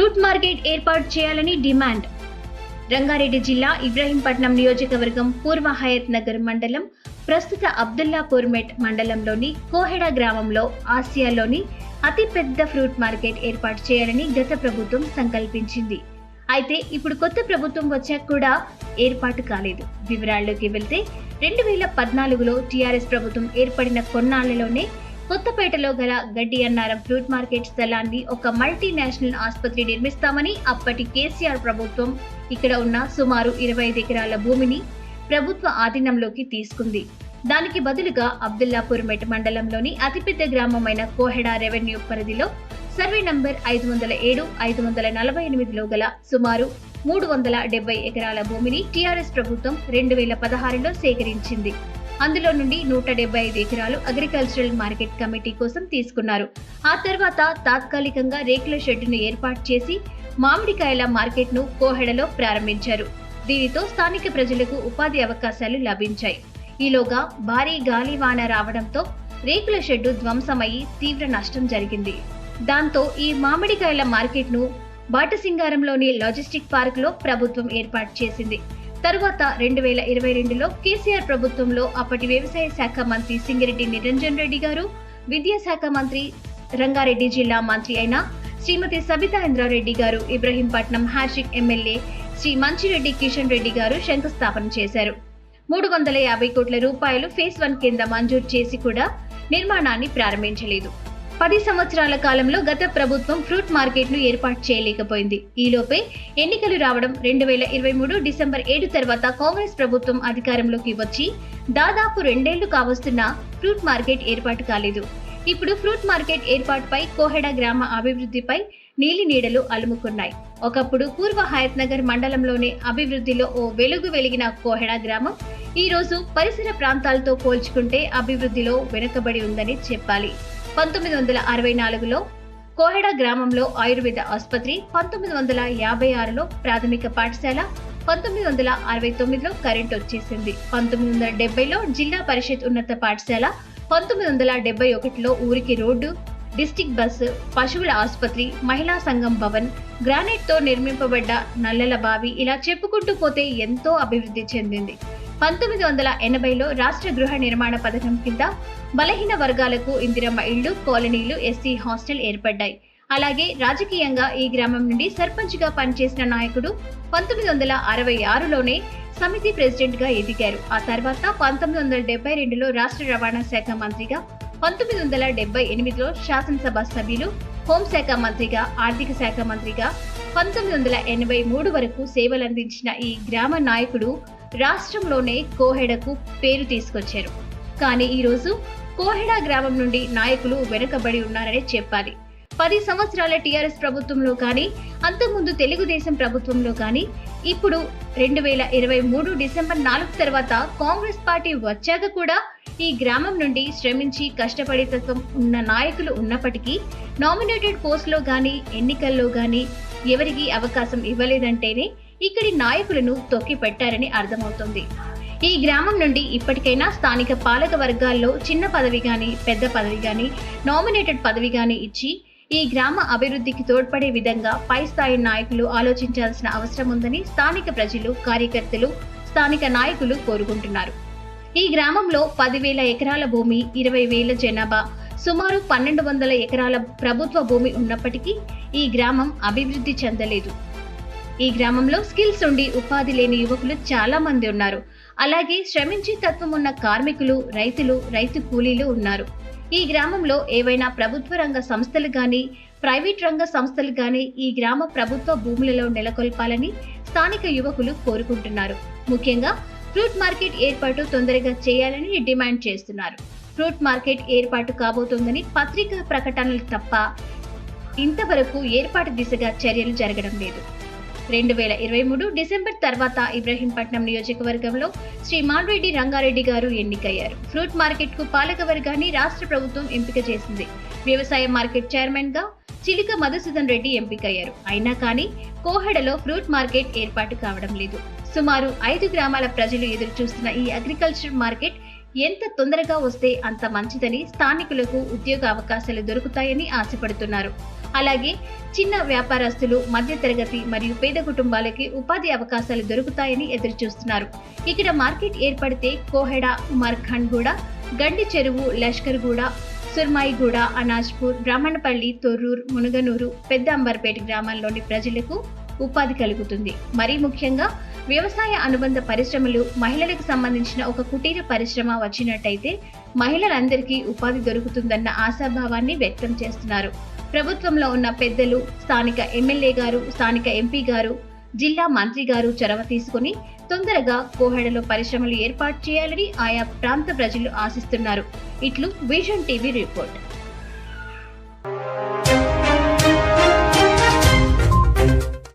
Fruit market ఏర్పాటు చేయాలని demand. Rangareddy జిల్లా ఇబ్రహీంపట్నం నియోజకవర్గం పూర్వ హయత్ నగర్ మండలం ప్రస్తుత అబ్దుల్లాపూర్మెట్ మండలంలోని కోహెడ గ్రామంలో ఆసియాలోని అతిపెద్ద ఫ్రూట్ మార్కెట్ ఏర్పాటు చేయాలని గత ప్రభుత్వం సంకల్పించింది. అయితే ఇప్పుడు కొత్త ప్రభుత్వం వచ్చాక కూడా ఏర్పాటు కాలేదు. వివరాల్లోకి వెళ్తే 2014లో టీఆర్ఎస్ ప్రభుత్వం ఏర్పడిన కొన్నాళ్లలోనే కొత్తపేటలో గల గడ్డి అన్నారం ఫ్రూట్ మార్కెట్ స్థలాన్ని ఒక మల్టీనేషనల్ ఆసుపత్రి నిర్మిస్తామని అప్పటి కేసీఆర్ ప్రభుత్వం ఇక్కడ ఉన్న సుమారు 25 ఎకరాల భూమిని ప్రభుత్వ ఆధీనంలోకి తీసుకుంది. దానికి బదులుగా అబ్దుల్లాపూర్మెట్ మండలంలోని అతిపెద్ద గ్రామమైన కోహెడ రెవెన్యూ పరిధిలో సర్వే నంబర్ 507, 548లో గల సుమారు 370 ఎకరాల భూమిని టీఆర్ఎస్ ప్రభుత్వం 2016లో సేకరించింది. అందులో నుండి 175 ఎకరాలు అగ్రికల్చరల్ మార్కెట్ కమిటీ కోసం తీసుకున్నారు. ఆ తర్వాత తాత్కాలికంగా రేకుల షెడ్డును ఏర్పాటు చేసి మామిడికాయల మార్కెట్ను కోహెడలో ప్రారంభించారు. దీనితో స్థానిక ప్రజలకు ఉపాధి అవకాశాలు లభించాయి. ఈలోగా భారీ గాలివాన రావడంతో రేకుల షెడ్డు ధ్వంసమయ్యి తీవ్ర నష్టం జరిగింది. దాంతో ఈ మామిడికాయల మార్కెట్ను బాటసింగారంలోని లాజిస్టిక్ పార్క్ లో ప్రభుత్వం ఏర్పాటు చేసింది. తరువాత 2022లో కేసీఆర్ ప్రభుత్వంలో అప్పటి వ్యవసాయ శాఖ మంత్రి సింగిరెడ్డి నిరంజన్ రెడ్డి గారు, విద్యాశాఖ మంత్రి రంగారెడ్డి జిల్లా మంత్రి అయిన శ్రీమతి సబితా ఇంద్రారెడ్డి గారు, ఇబ్రహీంపట్నం హ్యాషిక్ ఎమ్మెల్యే శ్రీ మంచిరెడ్డి కిషన్ రెడ్డి గారు శంకుస్థాపన చేశారు. 350 కోట్ల రూపాయలు ఫేజ్ 1 కింద మంజూరు చేసి కూడా నిర్మాణాన్ని ప్రారంభించలేదు. 10 సంవత్సరాల కాలంలో గత ప్రభుత్వం ఫ్రూట్ మార్కెట్ ను ఏర్పాటు చేయలేకపోయింది. ఈలోపే ఎన్నికలు రావడం 2023 డిసెంబర్ 7 తర్వాత కాంగ్రెస్ ప్రభుత్వం అధికారంలోకి వచ్చి దాదాపు 2 ఏళ్లు కావస్తున్నా ఫ్రూట్ మార్కెట్ ఏర్పాటు కాలేదు. ఇప్పుడు ఫ్రూట్ మార్కెట్ ఏర్పాటుపై కోహెడ గ్రామ అభివృద్ధిపై నీలి నీడలు అలుముకున్నాయి. ఒకప్పుడు పూర్వ హయత్ నగర్ మండలంలోనే అభివృద్ధిలో ఓ వెలుగు వెలిగిన కోహెడ గ్రామం ఈ రోజు పరిసర ప్రాంతాలతో పోల్చుకుంటే అభివృద్ధిలో వెనుకబడి ఉందని చెప్పాలి. 1964లో కోహెడ గ్రామంలో ఆయుర్వేద ఆసుపత్రి, 1956లో ప్రాథమిక పాఠశాల, 1969లో కరెంట్ వచ్చేసింది, 1970లో జిల్లా పరిషత్ ఉన్నత పాఠశాల, 1971లో ఊరికి రోడ్డు, డిస్టిక్ బస్సు, పశువుల ఆసుపత్రి, మహిళా సంఘం భవన్, గ్రానైట్ తో నిర్మింపబడ్డ నల్లల బావి, ఇలా చెప్పుకుంటూ పోతే ఎంతో అభివృద్ధి చెందింది. 1980లో రాష్ట్ర గృహ నిర్మాణ పథకం కింద బలహీన వర్గాలకు ఇందిరమ్మ ఇళ్లు, కాలనీలు, ఎస్సీ హాస్టల్ ఏర్పడ్డాయి. అలాగే రాజకీయంగా ఈ గ్రామం నుండి సర్పంచ్ గా పనిచేసిన నాయకుడు 1966లోనే సమితి ప్రెసిడెంట్ గా ఎదిగారు. ఆ తర్వాత 1972లో రాష్ట్ర రవాణా శాఖ మంత్రిగా, 1978లో శాసనసభ సభ్యులు, హోంశాఖ మంత్రిగా, ఆర్థిక శాఖ మంత్రిగా, 1983 వరకు సేవలందించిన ఈ గ్రామ నాయకుడు రాష్ట్రంలోనే కోహెడకు పేరు తీసుకొచ్చారు. కానీ ఈరోజు కోహెడ గ్రామం నుండి నాయకులు వెనుకబడి ఉన్నారనే చెప్పాలి. 10 సంవత్సరాల టీఆర్ఎస్ ప్రభుత్వంలో కానీ, అంతకుముందు తెలుగుదేశం ప్రభుత్వంలో కానీ, ఇప్పుడు 2023 డిసెంబర్ 4 తర్వాత కాంగ్రెస్ పార్టీ వచ్చాక కూడా ఈ గ్రామం నుండి శ్రమించి కష్టపడే తత్వం ఉన్న నాయకులు ఉన్నప్పటికీ నామినేటెడ్ పోస్టులో కానీ, ఎన్నికల్లో కానీ ఎవరికి అవకాశం ఇవ్వలేదంటేనే ఇక్కడి నాయకులను తొక్కి పెట్టారని అర్థమవుతుంది. ఈ గ్రామం నుండి ఇప్పటికైనా స్థానిక పాలక వర్గాల్లో చిన్న పదవి గాని, పెద్ద పదవి గాని, నామినేటెడ్ పదవి గాని ఇచ్చి ఈ గ్రామ అభివృద్ధికి తోడ్పడే విధంగా పై స్థాయి నాయకులు ఆలోచించాల్సిన అవసరం ఉందని స్థానిక ప్రజలు, కార్యకర్తలు, స్థానిక నాయకులు కోరుకుంటున్నారు. ఈ గ్రామంలో 10,000 ఎకరాల భూమి, 20,000 జనాభా, సుమారు 1,200 ఎకరాల ప్రభుత్వ భూమి ఉన్నప్పటికీ ఈ గ్రామం అభివృద్ధి చెందలేదు. ఈ గ్రామంలో స్కిల్స్ ఉండి ఉపాధి లేని యువకులు చాలా మంది ఉన్నారు. అలాగే శ్రమించే తత్వం ఉన్న కార్మికులు, రైతులు, రైతు కూలీలు ఉన్నారు. ఈ గ్రామంలో ఏవైనా ప్రభుత్వ రంగ సంస్థలు గాని, ప్రైవేట్ రంగ సంస్థలు గాని ఈ గ్రామ ప్రభుత్వ భూములలో నెలకొల్పాలని స్థానిక యువకులు కోరుకుంటున్నారు. ముఖ్యంగా ఫ్రూట్ మార్కెట్ ఏర్పాటు తొందరగా చేయాలని డిమాండ్ చేస్తున్నారు. ఫ్రూట్ మార్కెట్ ఏర్పాటు కాబోతోందని పత్రికా ప్రకటనలు తప్ప ఇంతవరకు ఏర్పాటు దిశగా చర్యలు జరగడం లేదు. 2023 డిసెంబర్ తర్వాత ఇబ్రహీంపట్నం నియోజకవర్గంలో శ్రీ మాన్రెడ్డి రంగారెడ్డి గారు ఎన్నికయ్యారు. ఫ్రూట్ మార్కెట్ కు పాలక వర్గాన్ని రాష్ట్ర ప్రభుత్వం ఎంపిక చేసింది. వ్యవసాయ మార్కెట్ చైర్మన్ గా చిలుక మధుసూదన్ రెడ్డి ఎంపికయ్యారు. అయినా కానీ కోహెడలో ఫ్రూట్ మార్కెట్ ఏర్పాటు కావడం లేదు. సుమారు 5 గ్రామాల ప్రజలు ఎదురు చూస్తున్న ఈ అగ్రికల్చర్ మార్కెట్ ఎంత తొందరగా వస్తే అంత మంచిదని, స్థానికులకు ఉద్యోగ అవకాశాలు దొరుకుతాయని ఆశపడుతున్నారు. అలాగే చిన్న వ్యాపారస్తులు, మధ్యతరగతి మరియు పేద కుటుంబాలకి ఉపాధి అవకాశాలు దొరుకుతాయని ఎదురుచూస్తున్నారు. ఇక్కడ మార్కెట్ ఏర్పడితే కోహెడ, ఉమర్ఖండ్గూడ, గండి చెరువు, లష్కర్గూడ, సుర్మాయిగూడ, అనాజ్పూర్, బ్రాహ్మణపల్లి, తొర్రూర్, మునుగనూరు, పెద్ద అంబర్పేట గ్రామాల్లోని ప్రజలకు ఉపాధి కలుగుతుంది. మరీ ముఖ్యంగా వ్యవసాయ అనుబంధ పరిశ్రమలు, మహిళలకు సంబంధించిన ఒక కుటీర పరిశ్రమ వచ్చినట్టయితే మహిళలందరికీ ఉపాధి దొరుకుతుందన్న ఆశాభావాన్ని వ్యక్తం చేస్తున్నారు. ప్రభుత్వంలో ఉన్న పెద్దలు, స్థానిక ఎమ్మెల్యే గారు, స్థానిక ఎంపీ గారు, జిల్లా మంత్రి గారు చొరవ తీసుకుని తొందరగా కోహెడలో పరిశ్రమలు ఏర్పాటు చేయాలని ఆయా ప్రాంత ప్రజలు ఆశిస్తున్నారు. ఇట్లు విజన్ టీవీ రిపోర్ట్.